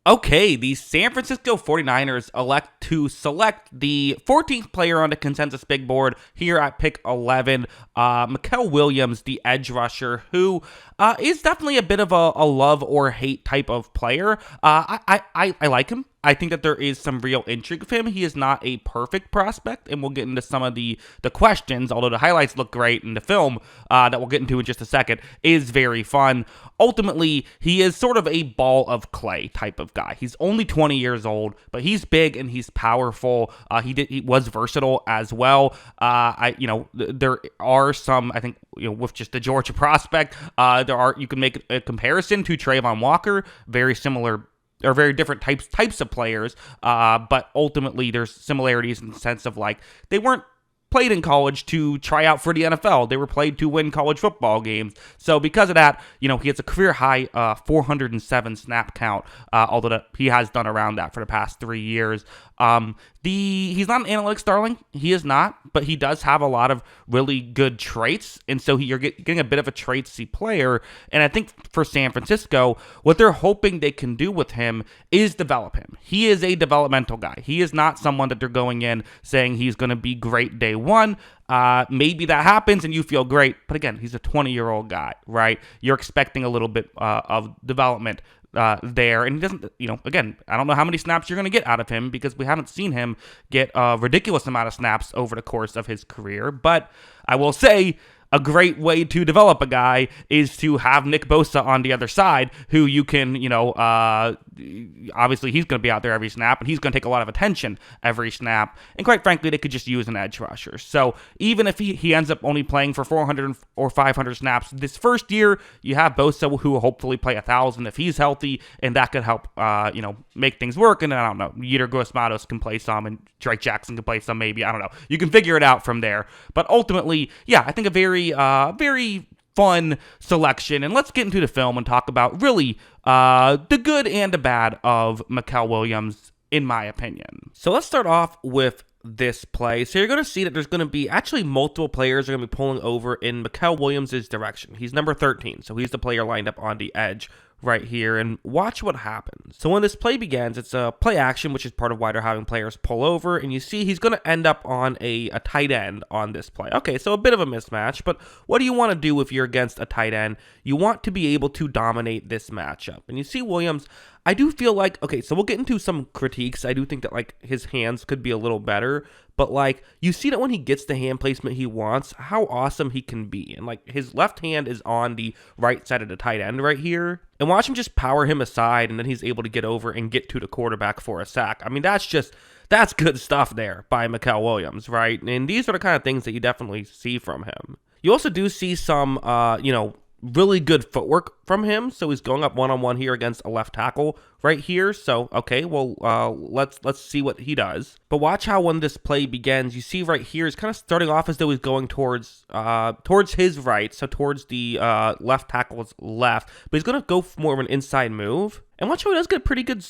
Okay, the San Francisco 49ers elect to select the 14th player on the consensus big board here at pick 11, Mykel Williams, the edge rusher, who is definitely a bit of a love or hate type of player. I like him. I think that there is some real intrigue of him. He is not a perfect prospect, and we'll get into some of the questions, although the highlights look great in the film that we'll get into in just a second, is very fun. Ultimately, he is sort of a ball of clay type of guy. He's only 20 years old, but he's big and he's powerful. He was versatile as well. There are some, I think, with just the Georgia prospect, you can make a comparison to Trayvon Walker, very similar or very different types of players, but ultimately there's similarities in the sense of like they weren't played in college to try out for the NFL. They were played to win college football games. So because of that, he has a career high 407 snap count, although he has done around that for the past 3 years. He's not an analytics darling. He is not, but he does have a lot of really good traits, and so you're getting a bit of a traitsy player. And I think for San Francisco, what they're hoping they can do with him is develop him. He is a developmental guy. He is not someone that they're going in saying he's going to be great day one. Maybe that happens and you feel great, but again, he's a 20-year-old guy, right? You're expecting a little bit of development there, and he doesn't, again, I don't know how many snaps you're going to get out of him because we haven't seen him get a ridiculous amount of snaps over the course of his career, but I will say a great way to develop a guy is to have Nick Bosa on the other side, who you can, obviously he's going to be out there every snap, and he's going to take a lot of attention every snap. And quite frankly, they could just use an edge rusher. So even if he ends up only playing for 400 or 500 snaps this first year, you have Bosa who will hopefully play 1,000 if he's healthy, and that could help, make things work. And I don't know, Yetur Gross-Matos can play some, and Drake Jackson can play some maybe. I don't know. You can figure it out from there. But ultimately, yeah, I think a very fun selection. And let's get into the film and talk about really the good and the bad of Mykel Williams, in my opinion. So let's start off with this play. So you're going to see that there's going to be actually multiple players are going to be pulling over in Mykel Williams' direction. He's number 13, so he's the player lined up on the edge right here, and watch what happens. So when this play begins, it's a play action, which is part of why they're having players pull over, and you see he's going to end up on a tight end on this play. Okay, so a bit of a mismatch, but what do you want to do if you're against a tight end? You want to be able to dominate this matchup, and you see Williams, I do feel like, okay, so we'll get into some critiques. I do think that, like, his hands could be a little better, but, like, you see that when he gets the hand placement he wants, how awesome he can be. And, like, his left hand is on the right side of the tight end right here. And watch him just power him aside, and then he's able to get over and get to the quarterback for a sack. I mean, that's good stuff there by Mykel Williams, right? And these are the kind of things that you definitely see from him. You also do see some, really good footwork from him. So he's going up one-on-one here against a left tackle right here. So, okay, well, let's see what he does. But watch how when this play begins, you see right here, he's kind of starting off as though he's going towards his right, so towards the left tackle's left. But he's going to go for more of an inside move. And watch how he does get a pretty good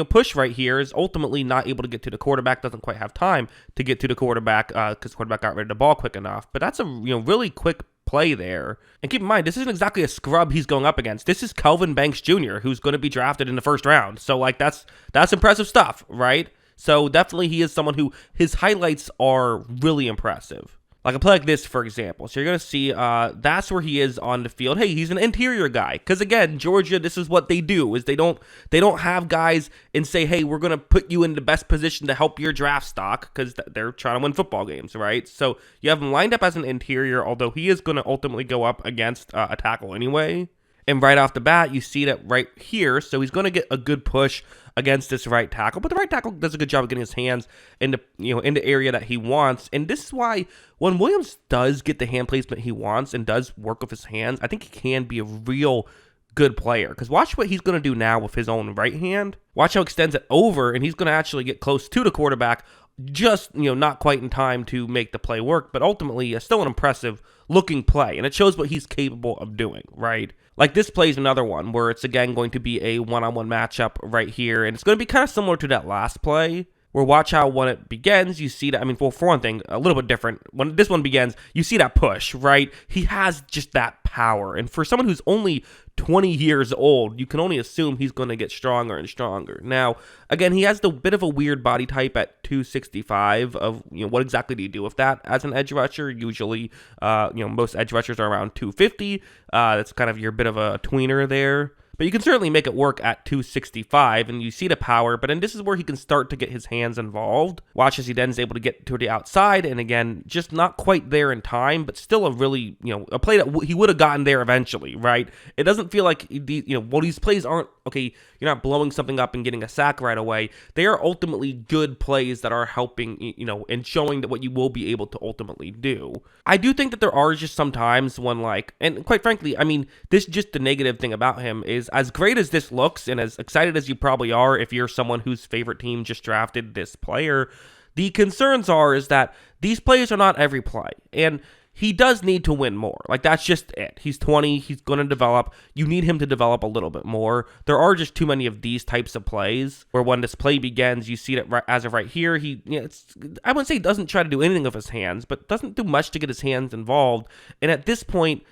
push right here. Is ultimately not able to get to the quarterback. Doesn't quite have time to get to the quarterback because quarterback got rid of the ball quick enough. But that's a really quick play there. And keep in mind, this isn't exactly a scrub he's going up against. This is Kelvin Banks Jr., who's going to be drafted in the first round. So, like, that's impressive stuff, right? So definitely he is someone who his highlights are really impressive. Like a play like this, for example. So you're going to see that's where he is on the field. Hey, he's an interior guy. Because again, Georgia, this is what they do, is they don't have guys and say, hey, we're going to put you in the best position to help your draft stock, because they're trying to win football games, right? So you have him lined up as an interior, although he is going to ultimately go up against a tackle anyway. And right off the bat, you see that right here. So he's going to get a good push against this right tackle. But the right tackle does a good job of getting his hands in the area that he wants. And this is why when Williams does get the hand placement he wants and does work with his hands, I think he can be a real good player. Because watch what he's going to do now with his own right hand. Watch how he extends it over, and he's going to actually get close to the quarterback, just not quite in time to make the play work. But ultimately, still an impressive looking play. And it shows what he's capable of doing, right? Like this play is another one where it's again going to be a one-on-one matchup right here, and it's going to be kind of similar to that last play. Where watch how when it begins, you see that, I mean, well, for one thing, a little bit different. When this one begins, you see that push, right? He has just that power. And for someone who's only 20 years old, you can only assume he's going to get stronger and stronger. Now, again, he has the bit of a weird body type at 265 of, what exactly do you do with that as an edge rusher? Usually, most edge rushers are around 250. That's kind of your bit of a tweener there. But you can certainly make it work at 265, and you see the power, but then this is where he can start to get his hands involved. Watch as he then is able to get to the outside, and again, just not quite there in time, but still a really, a play that he would have gotten there eventually, right? It doesn't feel like, these plays aren't, okay, you're not blowing something up and getting a sack right away. They are ultimately good plays that are helping, and showing that what you will be able to ultimately do. I do think that there are just some times when, and quite frankly, I mean, this just the negative thing about him is, as great as this looks and as excited as you probably are if you're someone whose favorite team just drafted this player, the concerns is that these plays are not every play. And he does need to win more. That's just it. He's 20. He's going to develop. You need him to develop a little bit more. There are just too many of these types of plays where when this play begins, you see that as of right here, I wouldn't say he doesn't try to do anything with his hands, but doesn't do much to get his hands involved. And at this point,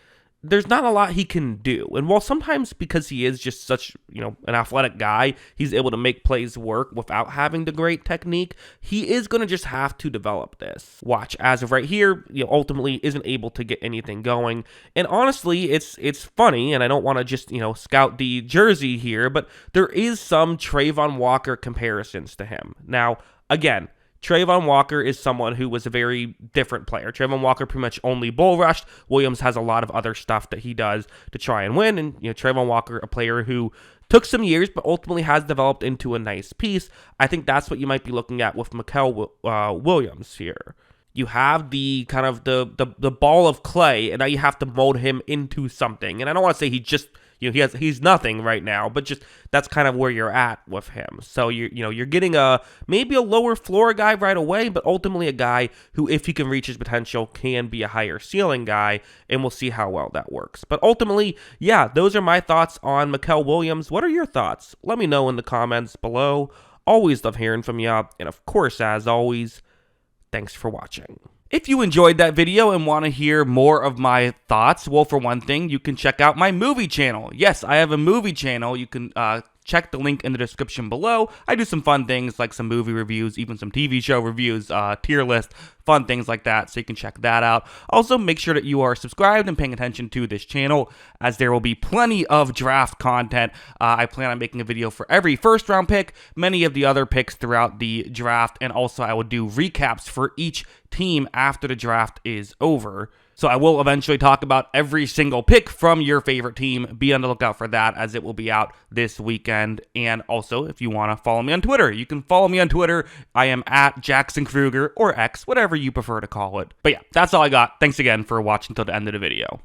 there's not a lot he can do. And while sometimes because he is just such, an athletic guy, he's able to make plays work without having the great technique, he is going to just have to develop this. Watch, as of right here, ultimately isn't able to get anything going. And honestly, it's funny, and I don't want to just, scout the jersey here, but there is some Trayvon Walker comparisons to him. Now, again, Trayvon Walker is someone who was a very different player. Trayvon Walker pretty much only bull rushed. Williams has a lot of other stuff that he does to try and win. And, Trayvon Walker, a player who took some years, but ultimately has developed into a nice piece. I think that's what you might be looking at with Mykel Williams here. You have the kind of the ball of clay, and now you have to mold him into something. And I don't want to say he just, he's nothing right now, but just that's kind of where you're at with him. So you're getting maybe a lower floor guy right away, but ultimately a guy who, if he can reach his potential, can be a higher ceiling guy, and we'll see how well that works. But ultimately, yeah, those are my thoughts on Mykel Williams. What are your thoughts? Let me know in the comments below. Always love hearing from you, and of course, as always, thanks for watching. If you enjoyed that video and want to hear more of my thoughts, well, for one thing, you can check out my movie channel. Yes, I have a movie channel. You can check the link in the description below. I do some fun things like some movie reviews, even some TV show reviews, tier list, fun things like that, so you can check that out. Also, make sure that you are subscribed and paying attention to this channel, as there will be plenty of draft content. I plan on making a video for every first round pick, many of the other picks throughout the draft, and also I will do recaps for each team after the draft is over. So I will eventually talk about every single pick from your favorite team. Be on the lookout for that, as it will be out this weekend. And also, if you want to follow me on Twitter, you can follow me on Twitter. I am at Jackson Kruger, or X, whatever you prefer to call it. But yeah, that's all I got. Thanks again for watching till the end of the video.